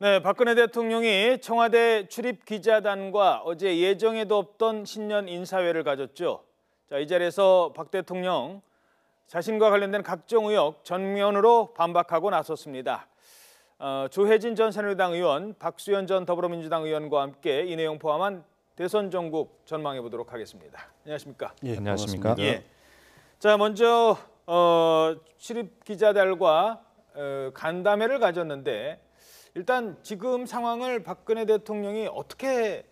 네, 박근혜 대통령이 청와대 출입 기자단과 어제 예정에도 없던 신년 인사회를 가졌죠. 자, 이 자리에서 박 대통령 자신과 관련된 각종 의혹 전면으로 반박하고 나섰습니다. 조혜진 전 새누리당 의원, 박수현 전 더불어민주당 의원과 함께 이 내용 포함한 대선 전국 전망해 보도록 하겠습니다. 안녕하십니까? 예, 안녕하십니까? 예. 자, 먼저 출입 기자들과 간담회를 가졌는데 일단 지금 상황을 박근혜 대통령이 어떻게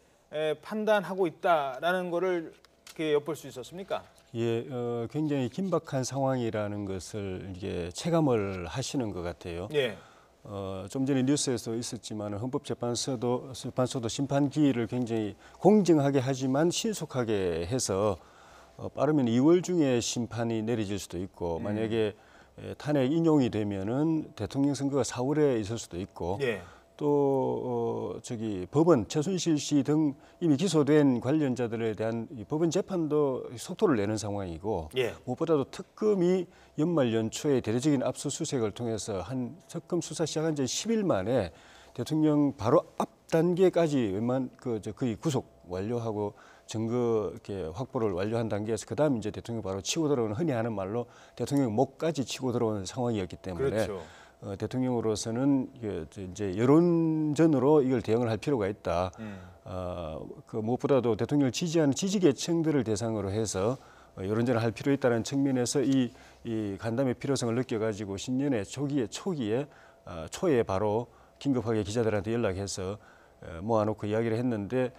판단하고 있다라는 거를 이렇게 엿볼 수 있었습니까? 예, 굉장히 긴박한 상황이라는 것을 이게 체감을 하시는 것 같아요. 예. 좀 전에 뉴스에서 있었지만 헌법재판소도 심판 기일을 굉장히 공정하게 하지만 신속하게 해서 빠르면 2월 중에 심판이 내려질 수도 있고 만약에 탄핵 인용이 되면은 대통령 선거가 4월에 있을 수도 있고 예. 또 법원 최순실 씨 등 이미 기소된 관련자들에 대한 법원 재판도 속도를 내는 상황이고 예. 무엇보다도 특검이 연말 연초에 대대적인 압수수색을 통해서 한 특검 수사 시작한 지 10일 만에 대통령 바로 앞 단계까지 거의 구속 완료하고 증거 이렇게 확보를 완료한 단계에서 그다음 이제 대통령 바로 치고 들어오는 흔히 하는 말로 대통령 목까지 치고 들어오는 상황이었기 때문에 그렇죠. 대통령으로서는 이제 여론전으로 이걸 대응을 할 필요가 있다. 무엇보다도 대통령을 지지하는 지지계층들을 대상으로 해서 여론전을 할 필요 있다는 측면에서 이 간담회 필요성을 느껴가지고 신년의 초에 바로 긴급하게 기자들한테 연락해서 모아놓고 이야기를 했는데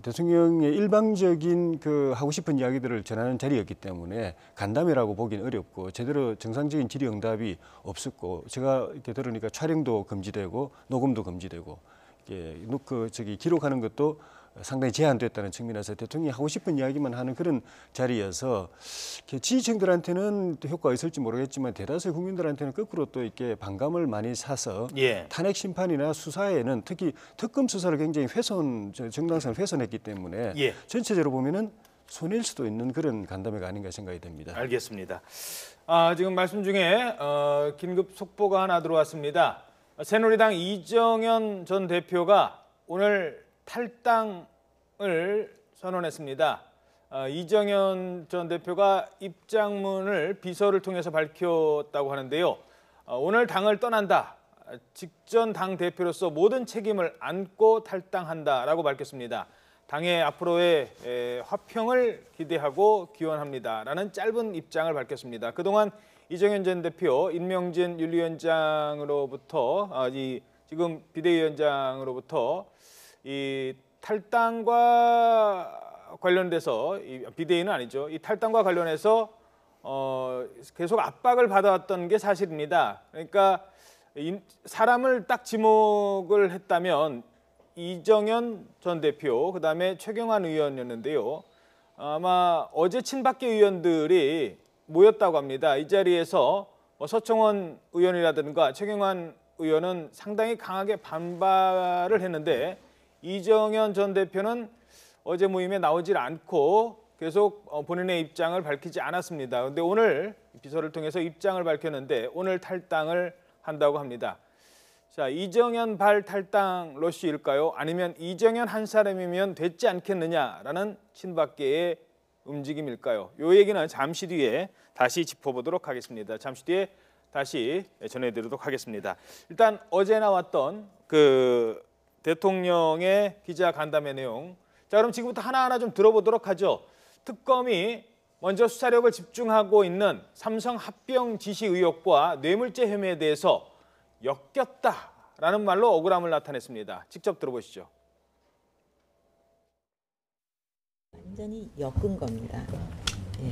대통령의 일방적인 하고 싶은 이야기들을 전하는 자리였기 때문에 간담회라고 보기는 어렵고 제대로 정상적인 질의응답이 없었고 제가 이렇게 들으니까 촬영도 금지되고 녹음도 금지되고 기록하는 것도 상당히 제한됐다는 측면에서 대통령이 하고 싶은 이야기만 하는 그런 자리여서 지지층들한테는 효과가 있을지 모르겠지만 대다수의 국민들한테는 거꾸로 또 이렇게 반감을 많이 사서 예. 탄핵 심판이나 수사에는 특히 특검 수사를 굉장히 정당성을 훼손했기 때문에 예. 전체적으로 보면은 손해일 수도 있는 그런 간담회가 아닌가 생각이 됩니다. 알겠습니다. 지금 말씀 중에 긴급 속보가 하나 들어왔습니다. 새누리당 이정현 전 대표가 오늘 탈당을 선언했습니다. 이정현 전 대표가 입장문을 비서를 통해서 밝혔다고 하는데요. 오늘 당을 떠난다. 직전 당 대표로서 모든 책임을 안고 탈당한다라고 밝혔습니다. 당의 앞으로의 화평을 기대하고 기원합니다라는 짧은 입장을 밝혔습니다. 그동안 이정현 전 대표 임명진 윤리위원장으로부터 지금 비대위원장으로부터 이 탈당과 관련돼서 비대위는 아니죠. 이 탈당과 관련해서 계속 압박을 받아왔던 게 사실입니다. 그러니까 사람을 딱 지목을 했다면 이정현 전 대표, 그다음에 최경환 의원이었는데요. 아마 어제 친박계 의원들이 모였다고 합니다. 이 자리에서 서청원 의원이라든가 최경환 의원은 상당히 강하게 반발을 했는데 이정현 전 대표는 어제 모임에 나오질 않고 계속 본인의 입장을 밝히지 않았습니다. 그런데 오늘 비서를 통해서 입장을 밝혔는데 오늘 탈당을 한다고 합니다. 자, 이정현 발 탈당 러쉬일까요? 아니면 이정현 한 사람이면 됐지 않겠느냐라는 친박계의 움직임일까요? 이 얘기는 잠시 뒤에 다시 짚어보도록 하겠습니다. 잠시 뒤에 다시 전해드리도록 하겠습니다. 일단 어제 나왔던 대통령의 기자 간담회 내용. 자, 그럼 지금부터 하나하나 좀 들어보도록 하죠. 특검이 먼저 수사력을 집중하고 있는 삼성 합병 지시 의혹과 뇌물죄 혐의에 대해서 엮였다라는 말로 억울함을 나타냈습니다. 직접 들어보시죠. 완전히 엮은 겁니다. 예,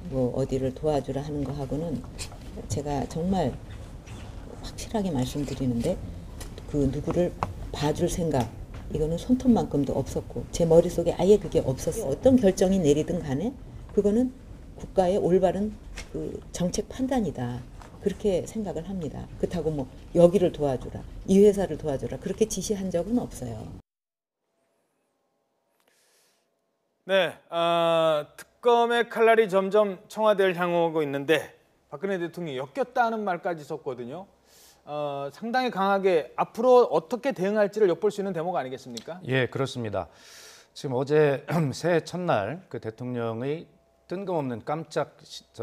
뭐 어디를 도와주라 하는 거 하고는 제가 정말 확실하게 말씀드리는데 누구를 봐줄 생각 이거는 손톱만큼도 없었고 제 머릿속에 아예 그게 없었어요. 어떤 결정이 내리든 간에 그거는 국가의 올바른 정책 판단이다. 그렇게 생각을 합니다. 그렇다고 뭐 여기를 도와주라, 이 회사를 도와주라 그렇게 지시한 적은 없어요. 네, 특검의 칼날이 점점 청와대를 향하고 있는데 박근혜 대통령이 엮였다는 말까지 썼거든요. 상당히 강하게 앞으로 어떻게 대응할지를 엿볼 수 있는 대목 아니겠습니까? 예, 그렇습니다. 지금 어제 새해 첫날 그 대통령의 뜬금없는 깜짝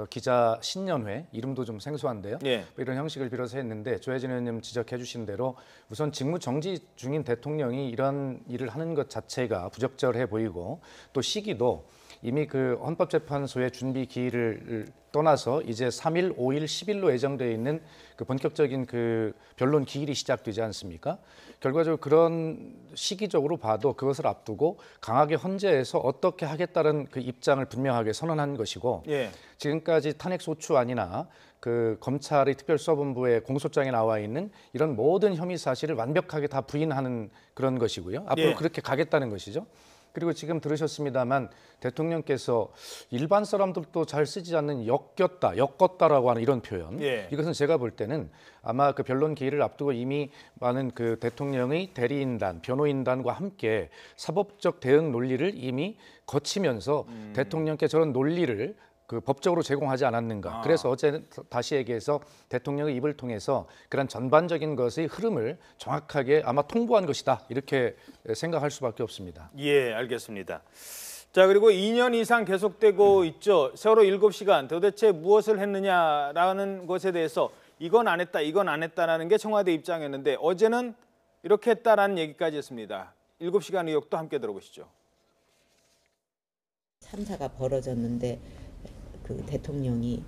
기자 신년회, 이름도 좀 생소한데요. 예. 뭐 이런 형식을 빌어서 했는데 조혜진 의원님 지적해 주신 대로 우선 직무 정지 중인 대통령이 이런 일을 하는 것 자체가 부적절해 보이고, 또 시기도 이미 그 헌법재판소의 준비 기일을 떠나서 이제 3일, 5일, 10일로 예정되어 있는 그 본격적인 그 변론 기일이 시작되지 않습니까? 결과적으로 그런 시기적으로 봐도 그것을 앞두고 강하게 헌재에서 어떻게 하겠다는 그 입장을 분명하게 선언한 것이고, 예. 지금까지 탄핵 소추안이나 그 검찰의 특별수사본부의 공소장에 나와 있는 이런 모든 혐의 사실을 완벽하게 다 부인하는 그런 것이고요. 앞으로 예. 그렇게 가겠다는 것이죠. 그리고 지금 들으셨습니다만 대통령께서 일반 사람들도 잘 쓰지 않는 엮었다라고 하는 이런 표현. 예. 이것은 제가 볼 때는 아마 그 변론 기일을 앞두고 이미 많은 그 대통령의 대리인단, 변호인단과 함께 사법적 대응 논리를 이미 거치면서 대통령께 저런 논리를 그 법적으로 제공하지 않았는가. 그래서 어제 다시 얘기해서 대통령의 입을 통해서 그런 전반적인 것의 흐름을 정확하게 아마 통보한 것이다. 이렇게 생각할 수밖에 없습니다. 예, 알겠습니다. 자, 그리고 2년 이상 계속되고 있죠. 세월호 7시간 도대체 무엇을 했느냐라는 것에 대해서 이건 안 했다, 이건 안 했다라는 게 청와대 입장이었는데 어제는 이렇게 했다라는 얘기까지 했습니다. 7시간 의혹도 함께 들어보시죠. 참사가 벌어졌는데 그 대통령이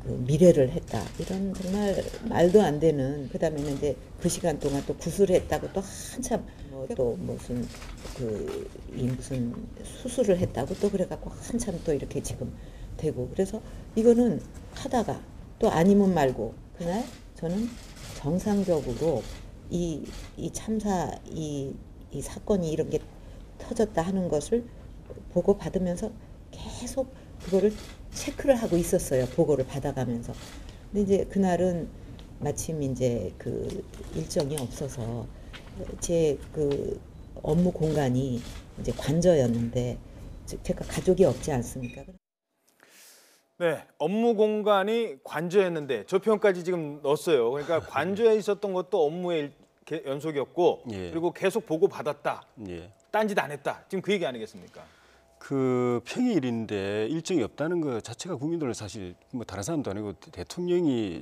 그 미래를 했다, 이런 정말 말도 안 되는, 그다음에는 이제 그 시간 동안 또 구술했다고 또 한참 또 무슨 무슨 수술을 했다고 또 그래갖고 한참 또 이렇게 지금 되고, 그래서 이거는 하다가 또 아니면 말고 그날 저는 정상적으로 이 참사 이 사건이 이런 게 터졌다 하는 것을 보고 받으면서 계속 그거를 체크를 하고 있었어요. 보고를 받아가면서. 근데 이제 그날은 마침 이제 그 일정이 없어서 제 그 업무 공간이 이제 관저였는데 제가 가족이 없지 않습니까? 네, 업무 공간이 관저였는데 저 표현까지 지금 넣었어요. 그러니까 관저에 있었던 것도 업무의 연속이었고, 예. 그리고 계속 보고 받았다. 예. 딴짓 안 했다. 지금 그 얘기 아니겠습니까? 그 평일인데 일정이 없다는 것 자체가 국민들은 사실 뭐 다른 사람도 아니고 대통령이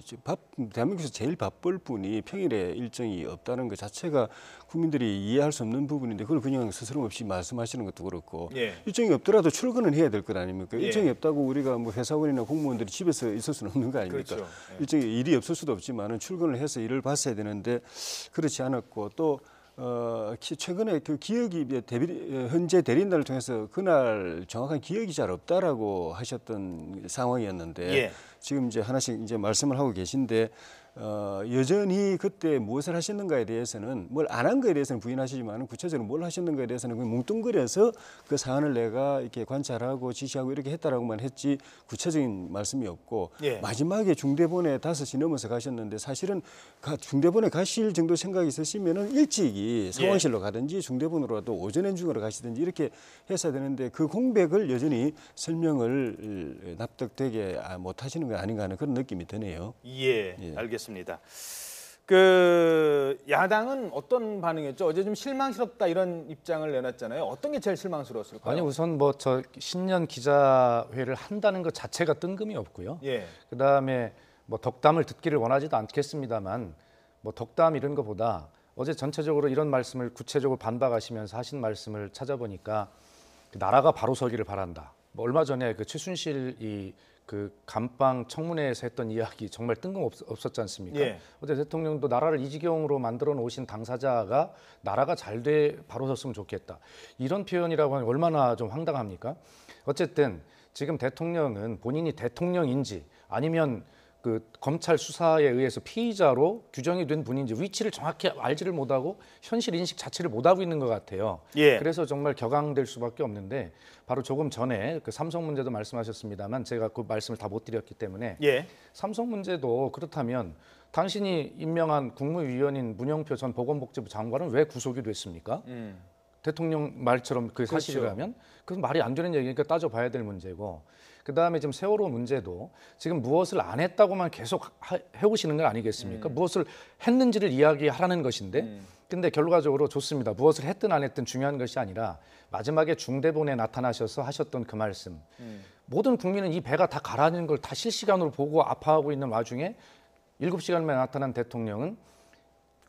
대한민국에서 제일 바쁠 분이 평일에 일정이 없다는 것 자체가 국민들이 이해할 수 없는 부분인데 그걸 그냥 스스럼 없이 말씀하시는 것도 그렇고, 예. 일정이 없더라도 출근은 해야 될 것 아닙니까? 예. 일정이 없다고 우리가 뭐 회사원이나 공무원들이 집에서 있을 수는 없는 거 아닙니까? 그렇죠. 예. 일정이 일이 없을 수도 없지만은 출근을 해서 일을 봤어야 되는데 그렇지 않았고, 또 최근에 그 기억이 현재 대리인단을 통해서 그날 정확한 기억이 잘 없다라고 하셨던 상황이었는데, 예. 지금 이제 하나씩 이제 말씀을 하고 계신데 여전히 그때 무엇을 하셨는가에 대해서는, 뭘 안 한 거에 대해서는 부인하시지만 구체적으로 뭘 하셨는가에 대해서는 그냥 뭉뚱그려서 그 사안을 내가 이렇게 관찰하고 지시하고 이렇게 했다라고만 했지 구체적인 말씀이 없고, 예. 마지막에 중대본에 5시 넘어서 가셨는데 사실은 중대본에 가실 정도 생각이 있으시면은 일찍이 상황실로 가든지 중대본으로라도 오전에 중으로 가시든지 이렇게 했어야 되는데 그 공백을 여전히 설명을 납득되게 못 하시는 거 아닌가 하는 그런 느낌이 드네요. 예, 예. 알겠습니다. 그 야당은 어떤 반응이었죠? 어제 좀 실망스럽다 이런 입장을 내놨잖아요. 어떤 게 제일 실망스러웠을까요? 아니 우선 뭐 저 신년 기자회를 한다는 것 자체가 뜬금이 없고요. 예. 그다음에 뭐 덕담을 듣기를 원하지도 않겠습니다만 뭐 덕담 이런 것보다 어제 전체적으로 이런 말씀을 구체적으로 반박하시면서 하신 말씀을 찾아보니까 그 나라가 바로 서기를 바란다. 뭐 얼마 전에 그 최순실이 그 감방 청문회에서 했던 이야기 정말 뜬금없었지 않습니까? 예. 어제 대통령도 나라를 이 지경으로 만들어 놓으신 당사자가 나라가 잘 돼 바로 섰으면 좋겠다. 이런 표현이라고 하면 얼마나 좀 황당합니까? 어쨌든 지금 대통령은 본인이 대통령인지 아니면 그 검찰 수사에 의해서 피의자로 규정이 된 분인지 위치를 정확히 알지를 못하고 현실 인식 자체를 못하고 있는 것 같아요. 예. 그래서 정말 격앙될 수밖에 없는데, 바로 조금 전에 그 삼성 문제도 말씀하셨습니다만 제가 그 말씀을 다 못 드렸기 때문에 예. 삼성 문제도 그렇다면 당신이 임명한 국무위원인 문영표 전 보건복지부 장관은 왜 구속이 됐습니까? 대통령 말처럼 그 사실이라면 그건 말이 안 되는 얘기니까 따져봐야 될 문제고, 그다음에 지금 세월호 문제도 지금 무엇을 안 했다고만 계속 해오시는 건 아니겠습니까? 무엇을 했는지를 이야기하라는 것인데 근데 결과적으로 좋습니다. 무엇을 했든 안 했든 중요한 것이 아니라 마지막에 중대본에 나타나셔서 하셨던 그 말씀. 모든 국민은 이 배가 다 가라앉는 걸 다 실시간으로 보고 아파하고 있는 와중에 7시간 만에 나타난 대통령은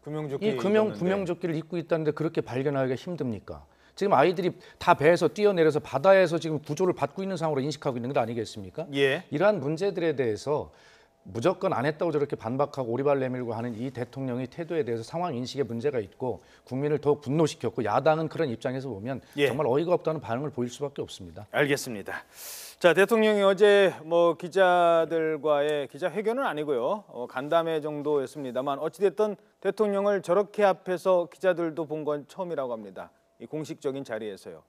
구명조끼 이 구명조끼를 입고 있다는데 그렇게 발견하기가 힘듭니까? 지금 아이들이 다 배에서 뛰어내려서 바다에서 지금 구조를 받고 있는 상황으로 인식하고 있는 것 아니겠습니까? 예. 이러한 문제들에 대해서 무조건 안 했다고 저렇게 반박하고 오리발 내밀고 하는 이 대통령의 태도에 대해서 상황 인식에 문제가 있고 국민을 더욱 분노시켰고 야당은 그런 입장에서 보면 예. 정말 어이가 없다는 반응을 보일 수밖에 없습니다. 알겠습니다. 자, 대통령이 어제 뭐 기자들과의 기자회견은 아니고요. 간담회 정도였습니다만 어찌됐든 대통령을 저렇게 앞에서 기자들도 본 건 처음이라고 합니다. 이 공식적인 자리에서요.